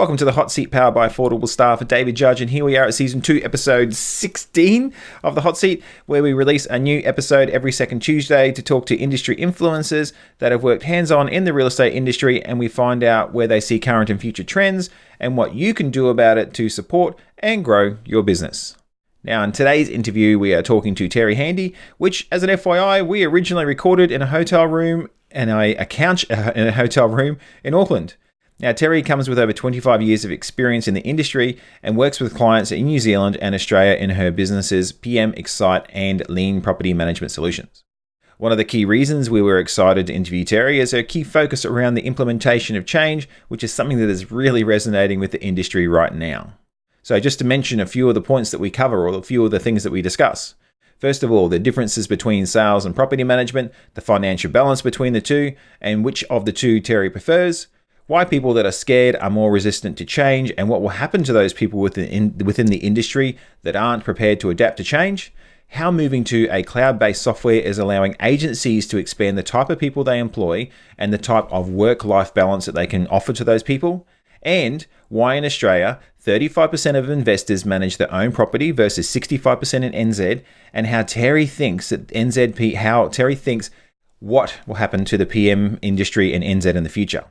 Welcome to the Hot Seat powered by Affordable Star for David Judge, and here we are at Season 2, Episode 16 of the Hot Seat, where we release a new episode every second Tuesday to talk to industry influencers that have worked hands-on in the real estate industry, and we find out where they see current and future trends and what you can do about it to support and grow your business. Now, in today's interview, we are talking to Terri Handy, which, as an FYI, we originally recorded in a hotel room and a couch in a hotel room in Auckland. Now, Terri comes with over 25 years of experience in the industry and works with clients in New Zealand and Australia in her businesses PM, Xcite, and Lean Property Management Solutions. One of the key reasons we were excited to interview Terri is her key focus around the implementation of change, which is something that is really resonating with the industry right now. So just to mention a few of the points that we cover, or a few of the things that we discuss. First of all, the differences between sales and property management, the financial balance between the two, and which of the two Terri prefers, why people that are scared are more resistant to change, and what will happen to those people within the industry that aren't prepared to adapt to change, how moving to a cloud-based software is allowing agencies to expand the type of people they employ and the type of work-life balance that they can offer to those people, and why in Australia 35% of investors manage their own property versus 65% in NZ, and how Terri thinks what will happen to the PM industry and NZ in the future.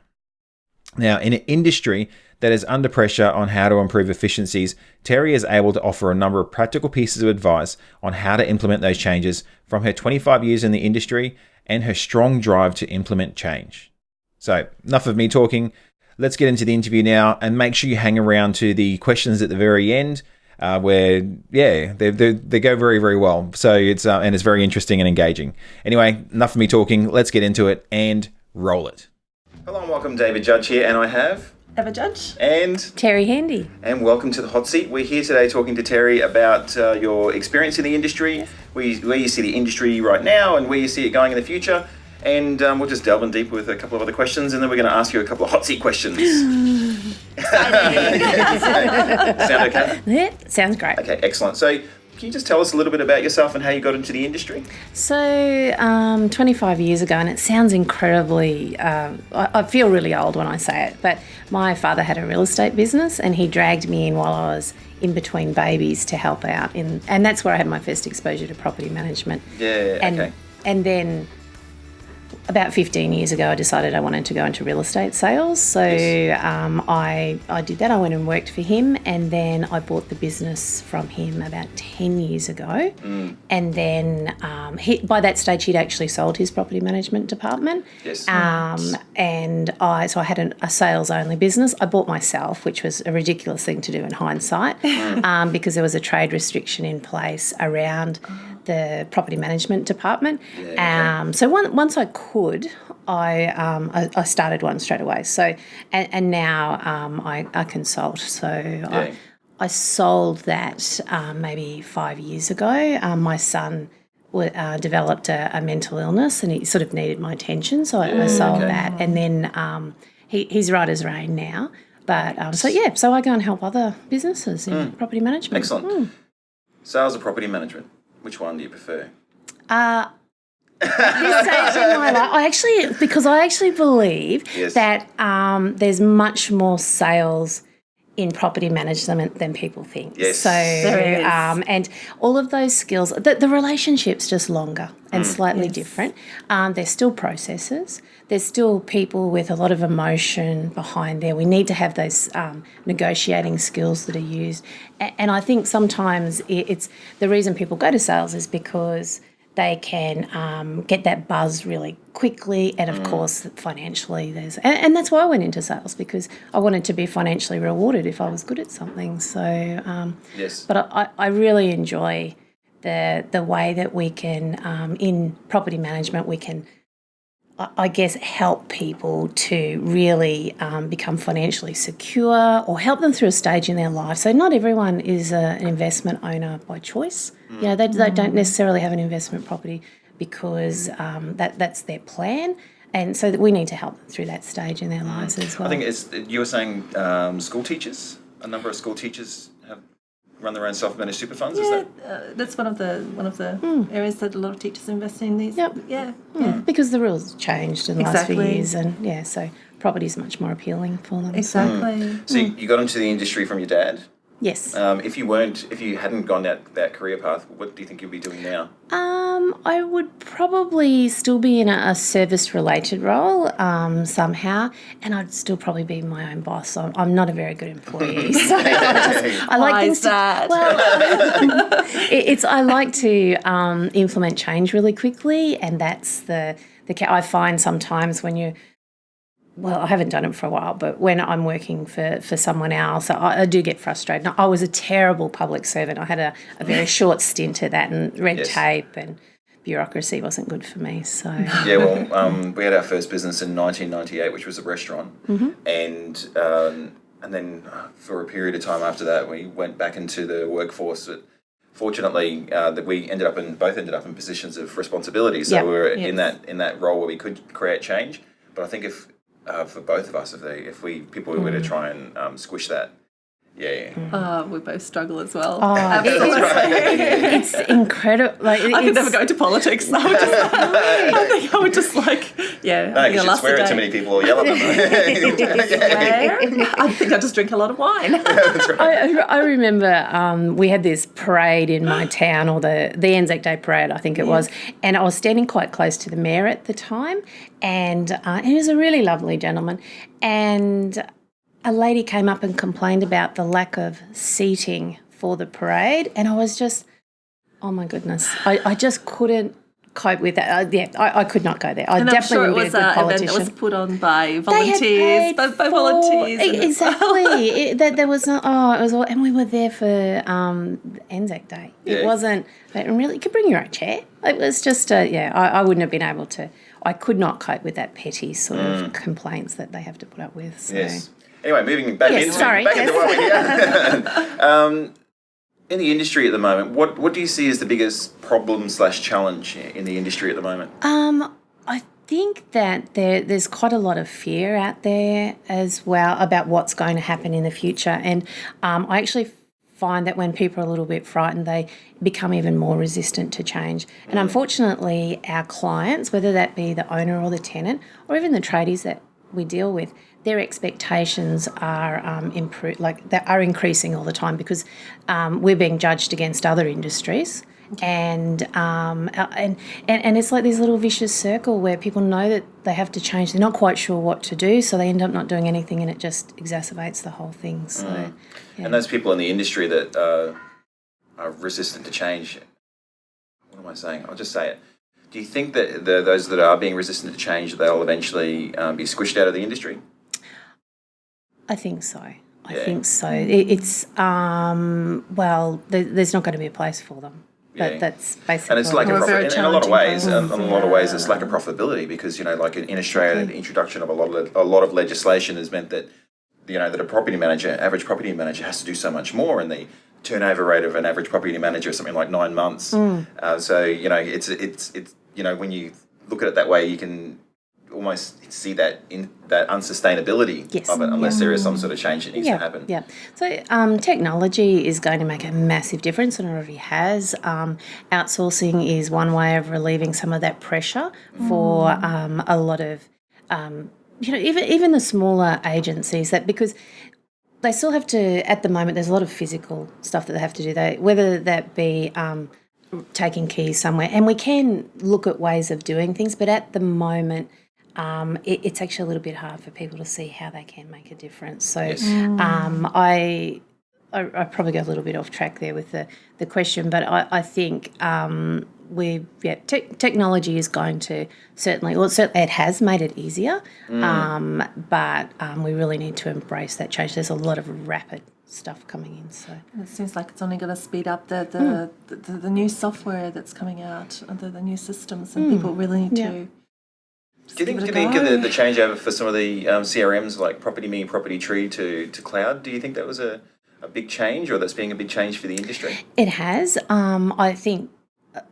Now, in an industry that is under pressure on how to improve efficiencies, Terri is able to offer a number of practical pieces of advice on how to implement those changes from her 25 years in the industry and her strong drive to implement change. So, enough of me talking. Let's get into the interview now, and make sure you hang around to the questions at the very end, where they go very, very well. So it's very interesting and engaging. Anyway, enough of me talking. Let's get into it and roll it. Hello and welcome, David Judge here, and I have Eva Judge and Terri Handy. And welcome to the Hot Seat. We're here today talking to Terri about your experience in the industry, yes, where you see the industry right now, and where you see it going in the future. And we'll just delve in deeper with a couple of other questions, and then we're going to ask you a couple of hot seat questions. Sound okay? Yeah, sounds great. Okay, excellent. So can you just tell us a little bit about yourself and how you got into the industry? So 25 years ago, and it sounds incredibly, I feel really old when I say it, but my father had a real estate business, and he dragged me in while I was in between babies to help out. And that's where I had my first exposure to property management. Yeah, okay. And then about 15 years ago, I decided I wanted to go into real estate sales. So yes, I did that. I went and worked for him, and then I bought the business from him about 10 years ago. And then by that stage, he'd actually sold his property management department. Yes. And I had a sales-only business. I bought myself, which was a ridiculous thing to do in hindsight, because there was a trade restriction in place around the property management department. Yeah, okay. So once I could, I started one straight away. So and now I consult. So yeah, I sold that maybe 5 years ago. My son developed a mental illness, and he sort of needed my attention, so I sold that. And then he's right as rain now. But so I go and help other businesses in property management. Excellent. Sales or property management? Which one do you prefer? This stage in my life, I actually believe that there's much more sales in property management than people think. Yes. So, and all of those skills, the relationship's just longer and slightly different. There's still processes. There's still people with a lot of emotion behind there. We need to have those negotiating skills that are used. And I think sometimes it's the reason people go to sales is because they can get that buzz really quickly, and of course financially there's and that's why I went into sales, because I wanted to be financially rewarded if I was good at something. So but I really enjoy the way that we can in property management we can, I guess, help people to really become financially secure, or help them through a stage in their life. So not everyone is an investment owner by choice. You know, they don't necessarily have an investment property because that's their plan. And so that we need to help them through that stage in their lives as well. I think you were saying school teachers, a number of school teachers have run their own self-managed super funds? Yeah, is that? That's one of the areas that a lot of teachers invest in these. Yep. Yeah. Because the rules changed in the last few years, and so property is much more appealing for them. Exactly. So you got into the industry from your dad. Yes. If you hadn't gone that career path, what do you think you'd be doing now? I would probably still be in a service-related role somehow, and I'd still probably be my own boss. I'm not a very good employee, so I like Why things is that? I like to implement change really quickly, and that's I find sometimes when you. Well, I haven't done it for a while, but when I'm working for someone else, I do get frustrated. I was a terrible public servant. I had a very short stint at that, and red tape and bureaucracy wasn't good for me. So Yeah, well, we had our first business in 1998, which was a restaurant, and then for a period of time after that, we went back into the workforce. But fortunately, that we both ended up in positions of responsibility. So we were in that role where we could create change. But I think if for both of us, if people were to try and squish that, we both struggle as well. Oh, Absolutely. it's incredible. Like, I could never go into politics. I think I would just like, No, because you'd swear at too many people or yell at them. I think I just drink a lot of wine. That's right. I remember we had this parade in my town, or the Anzac Day parade, I think it was, and I was standing quite close to the mayor at the time, and he was a really lovely gentleman, and a lady came up and complained about the lack of seating for the parade, and I was just, oh my goodness, I just couldn't cope with that. I could not go there. I definitely wouldn't be a good politician. Event that was put on by volunteers, by volunteers. Exactly. There was no, it was all, and we were there for Anzac Day. It wasn't, and really, you could bring your own chair. It was just, I wouldn't have been able to, I could not cope with that petty sort of complaints that they have to put up with. So. Yes. Anyway, moving back into what we hear. In the industry at the moment, what do you see as the biggest problem/challenge in the industry at the moment? I think that there's quite a lot of fear out there as well about what's going to happen in the future, and I actually find that when people are a little bit frightened, they become even more resistant to change. And unfortunately, our clients, whether that be the owner or the tenant, or even the tradies that we deal with, their expectations are they are increasing all the time, because we're being judged against other industries, and it's like this little vicious circle where people know that they have to change. They're not quite sure what to do, so they end up not doing anything, and it just exacerbates the whole thing. So, And those people in the industry that are resistant to change, what am I saying? I'll just say it. Do you think that those that are being resistant to change, they'll eventually be squished out of the industry? I think so. I think so. It's there's not going to be a place for them. That's basically. And it's like in a lot of ways. In a lot of ways, it's lack of profitability, because like in Australia, the introduction of a lot of legislation has meant that that average property manager has to do so much more, and the turnover rate of an average property manager is something like 9 months. So it's when you look at it that way, you can almost see that unsustainability of it, unless there is some sort of change that needs to happen. Yeah. So technology is going to make a massive difference, and it already has. Outsourcing is one way of relieving some of that pressure for a lot of, even the smaller agencies, because they still have to, at the moment, there's a lot of physical stuff that they have to do, whether that be taking keys somewhere. And we can look at ways of doing things, but at the moment, it's actually a little bit hard for people to see how they can make a difference. So I probably got a little bit off track there with the question, but I think technology is going to certainly it has made it easier, but we really need to embrace that change. There's a lot of rapid stuff coming in, so it seems like it's only going to speed up the new software that's coming out, the new systems, and people really need to. Do you think the changeover for some of the CRMs like Property Me, Property Tree to cloud, do you think that was a big change, or that's being a big change for the industry? It has. I think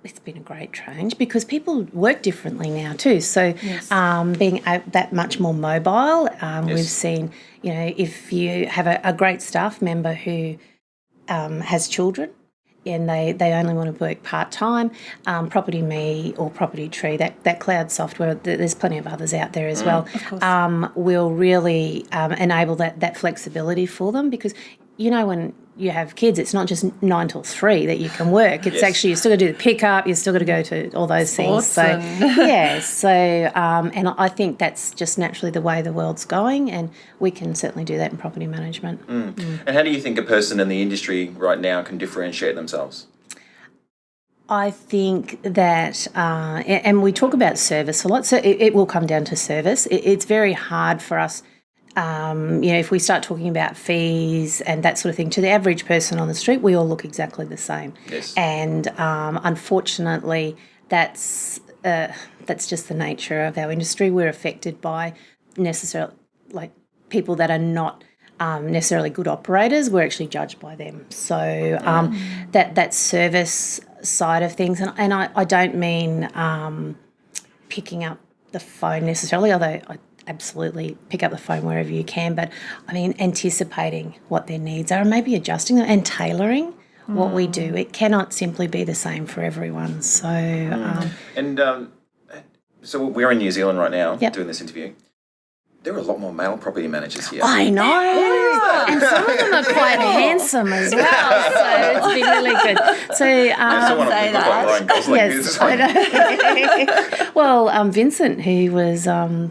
it's been a great change, because people work differently now too. So being that much more mobile, we've seen, if you have a great staff member who has children, and they only want to work part-time. Property Me or Property Tree, that cloud software, there's plenty of others out there as well, will really enable that flexibility for them, because when you have kids, it's not just 9 till 3 that you can work. It's actually, you still got to do the pickup, you still got to go to all those Sports things. So and I think that's just naturally the way the world's going, and we can certainly do that in property management. And how do you think a person in the industry right now can differentiate themselves? I think that, and we talk about service a lot, so it will come down to service. It's very hard for us. If we start talking about fees and that sort of thing, to the average person on the street, we all look exactly the same. Yes. And unfortunately, that's just the nature of our industry. We're affected by necessarily people that are not necessarily good operators. We're actually judged by them. So that service side of things, and I don't mean picking up the phone necessarily, although I absolutely pick up the phone wherever you can, but I mean anticipating what their needs are and maybe adjusting them and tailoring what we do. It cannot simply be the same for everyone. So so we're in New Zealand right now doing this interview. There are a lot more male property managers here. I know, and some of them are quite handsome as well, so it's been really good. So say that. Yes, I know. Well, Vincent, who was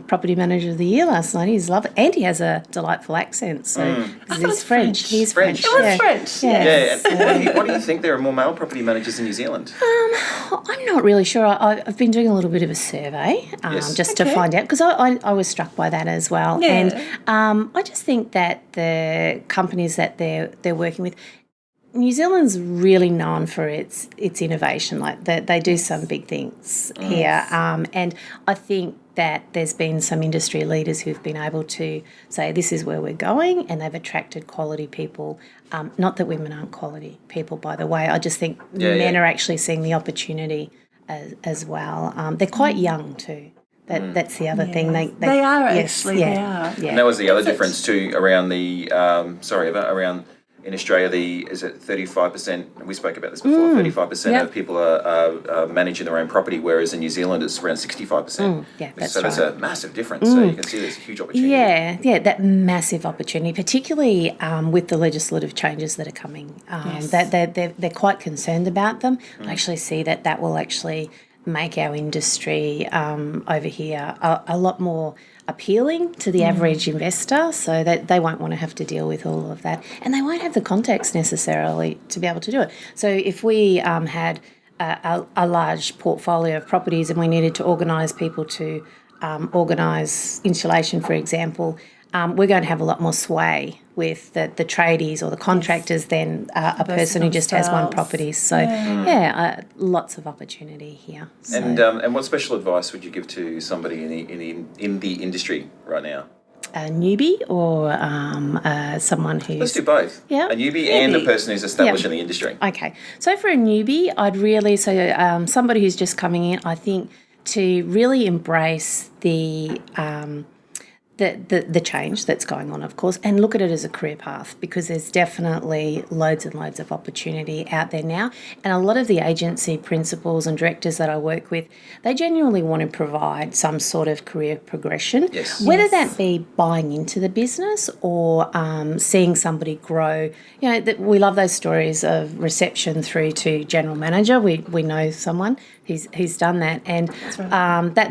Property Manager of the Year last night, he's lovely, and he has a delightful accent. So he's French. He's French. It was French. Yes. Yeah. What do you think? There are more male property managers in New Zealand? I'm not really sure. I've been doing a little bit of a survey just to find out, because I was struck by that as well. Yeah. And I just think that the companies that they're working with, New Zealand's really known for its innovation. Like they do some big things here, and I think that there's been some industry leaders who've been able to say this is where we're going, and they've attracted quality people. Not that women aren't quality people, by the way. I just think men are actually seeing the opportunity as well. They're quite young too. That's the other thing. They are yes, actually. yeah, They are. yeah. And that was the other difference too around the around in Australia, is it 35%? We spoke about this before. 35% of people are managing their own property, whereas in New Zealand it's around 65%. Yeah, that's so right. there's a massive difference. So you can see there's a huge opportunity. Yeah, that massive opportunity, particularly with the legislative changes that are coming. That they're quite concerned about them. I actually see that will actually make our industry over here a lot more appealing to the average investor, so that they won't want to have to deal with all of that, and they won't have the context necessarily to be able to do it. So if we had a large portfolio of properties and we needed to organise people to organise insulation, for example, we're going to have a lot more sway with the tradies or the contractors than a person who just has one property. So, lots of opportunity here. So. And what special advice would you give to somebody in the industry right now? A newbie or someone who's... Let's do both. Yeah. A newbie and a person who's established in the industry. Okay. So for a newbie, I'd really... So somebody who's just coming in, I think, to really embrace the change that's going on, of course, and look at it as a career path, because there's definitely loads and loads of opportunity out there now. And a lot of the agency principals and directors that I work with, they genuinely want to provide some sort of career progression, whether that be buying into the business or seeing somebody grow. We love those stories of reception through to general manager. We know someone who's done that, and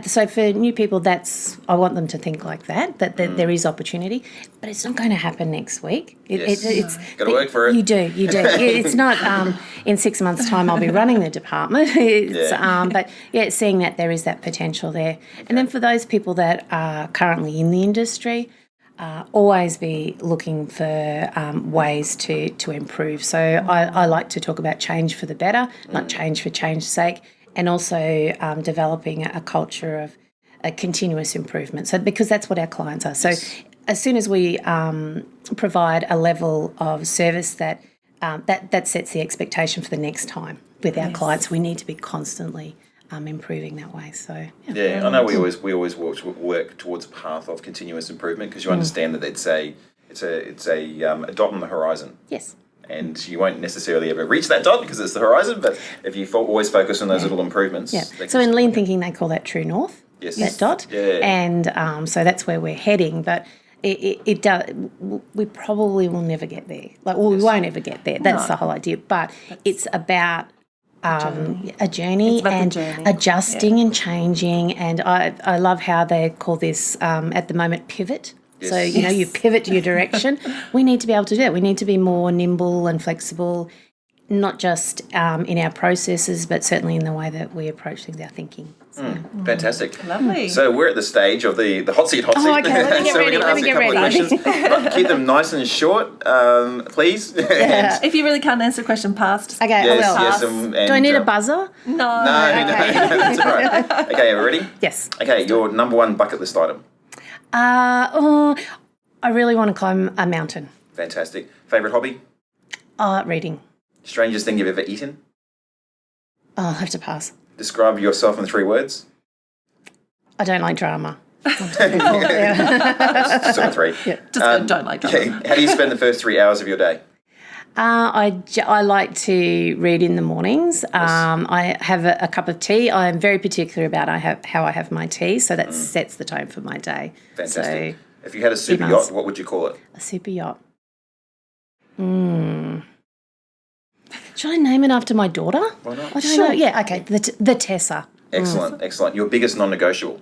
so for new people, I want them to think like that there is opportunity, but it's not going to happen next week. It's got to work for it. You do. It's not in 6 months' time I'll be running the department. But seeing that there is that potential there, and then for those people that are currently in the industry, always be looking for ways to improve. So I like to talk about change for the better, not change for change's sake. And also developing a culture of a continuous improvement. So because that's what our clients are. So as soon as we provide a level of service that sets the expectation for the next time with our clients, we need to be constantly improving that way. So I know we always work towards a path of continuous improvement, because you understand that it's a dot on the horizon. Yes. and you won't necessarily ever reach that dot because it's the horizon, but if you always focus on those little improvements. Yeah. So in lean thinking, they call that true north, Yes. that dot. Yeah. And so that's where we're heading, but it does. We probably will never get there. We won't ever get there. That's the whole idea. But it's about a journey and adjusting and changing. And I love how they call this at the moment pivot. Yes. So, you pivot to your direction. We need to be able to do it. We need to be more nimble and flexible, not just in our processes, but certainly in the way that we approach things, our thinking. So, Fantastic. Lovely. So we're at the stage of the hot seat. Oh, okay. Let me get So we're ready. going to Let ask me a get couple of ready. questions. But keep them nice and short, please. And- If you really can't answer a question past, Okay, yes, I will. yes. Do I need a buzzer? no. No, that's all right. Okay, are we ready? Yes. Okay, your number one bucket list item. I really want to climb a mountain. Fantastic. Favourite hobby? Reading. Strangest thing you've ever eaten? I'll have to pass. Describe yourself in 3 words. I don't like drama. Sort of 3. Just don't like that. Okay. How do you spend the first 3 hours of your day? I like to read in the mornings. I have a cup of tea. I'm very particular about how I have my tea, so that sets the tone for my day. Fantastic. So, If you had a super yacht, what would you call it? a super yacht. Should I name it after my daughter? Why not? I don't know. Yeah, okay. The Tessa. Excellent, excellent. Your biggest non-negotiable?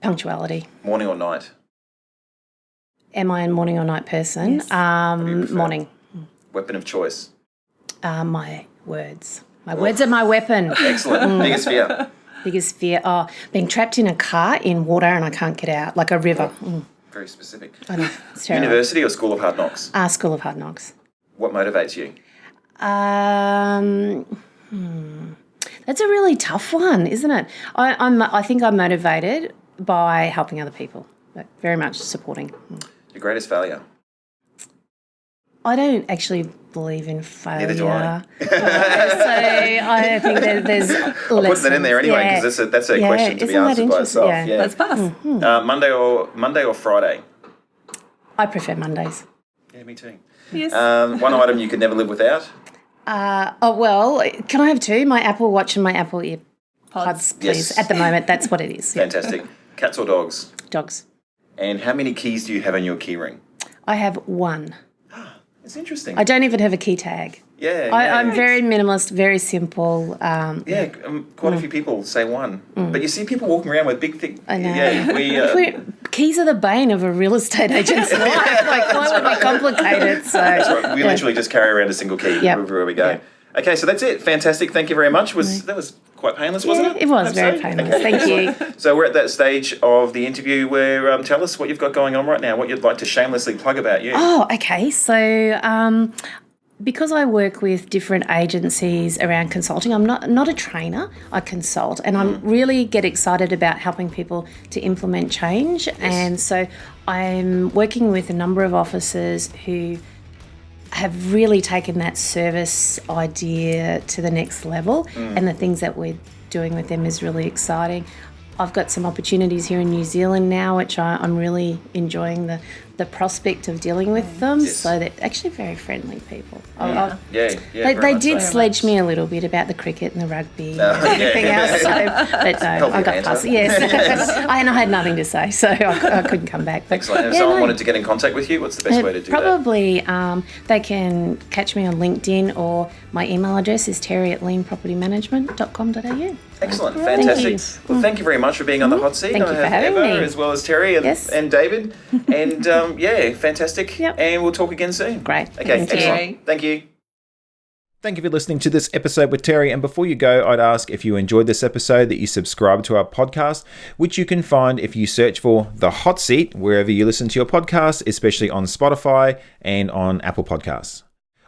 Punctuality. Morning or night? Am I a morning or night person? Yes. Morning. Weapon of choice? My words. My words are my weapon. Excellent. Biggest fear? Biggest fear, being trapped in a car in water and I can't get out, like a river. Very specific. I know, it's terrible. University or School of Hard Knocks? School of Hard Knocks. What motivates you? That's a really tough one, isn't it? I think I'm motivated by helping other people, but very much supporting. Your greatest failure? I don't actually believe in failure. Neither do I. So I think that there's I'll put that in there anyway because that's a question to be Isn't that answered by interesting? itself. Yeah. Let's pass. Monday or Friday? I prefer Mondays. Yeah, me too. Yes. One item you could never live without? Well, can I have 2? My Apple Watch and my Apple AirPods, please. Yes. At the moment, that's what it is. Yeah. Fantastic. Cats or dogs? Dogs. And how many keys do you have on your key ring? I have 1. It's interesting. I don't even have a key tag. Yeah. I'm very minimalist, very simple. Quite a few people say 1. But you see people walking around with big things. I know. Yeah, keys are the bane of a real estate agent's life. Like, why would we complicate it? So that's right. We literally just carry around a single key everywhere we go. Yep. Okay, so that's it. Fantastic. Thank you very much. That was quite painless, wasn't it? It was very painless. Thank you. So we're at that stage of the interview where tell us what you've got going on right now, what you'd like to shamelessly plug about you. Oh, okay. So because I work with different agencies around consulting, I'm not a trainer, I consult, and I really get excited about helping people to implement change. Yes. And so I'm working with a number of offices who have really taken that service idea to the next level, and the things that we're doing with them is really exciting. I've got some opportunities here in New Zealand now, which I'm really enjoying the prospect of dealing with them. Yes. So they're actually very friendly people. They did sledge me a little bit about the cricket and the rugby and everything else. So, but no, I got past it. Yes. And I had nothing to say, so I couldn't come back. But, excellent. If someone wanted to get in contact with you, what's the best way to do probably, they can catch me on LinkedIn, or my email address is terri@leanpropertymanagement.com.au. Excellent. Fantastic. Thank you very much for being on the hot seat. Thank you for having Eva, me. as well as Terri and David. And fantastic. Yep. And we'll talk again soon. Great. Okay, Thank you. excellent. Thank you. Thank you for listening to this episode with Terri. And before you go, I'd ask if you enjoyed this episode that you subscribe to our podcast, which you can find if you search for The Hot Seat wherever you listen to your podcast, especially on Spotify and on Apple Podcasts.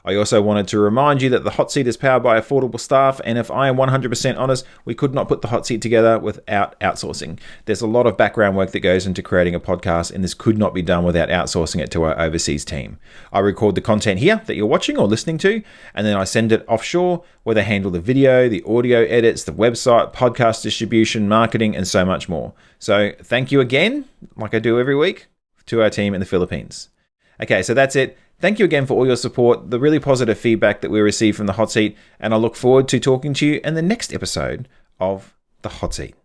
I also wanted to remind you that the Hot Seat is powered by affordable staff, and if I am 100% honest, we could not put the Hot Seat together without outsourcing. There's a lot of background work that goes into creating a podcast, and this could not be done without outsourcing it to our overseas team. I record the content here that you're watching or listening to, and then I send it offshore where they handle the video, the audio edits, the website, podcast distribution, marketing, and so much more. So thank you again, like I do every week, to our team in the Philippines. Okay, so that's it. Thank you again for all your support, the really positive feedback that we received from the Hot Seat, and I look forward to talking to you in the next episode of the Hot Seat.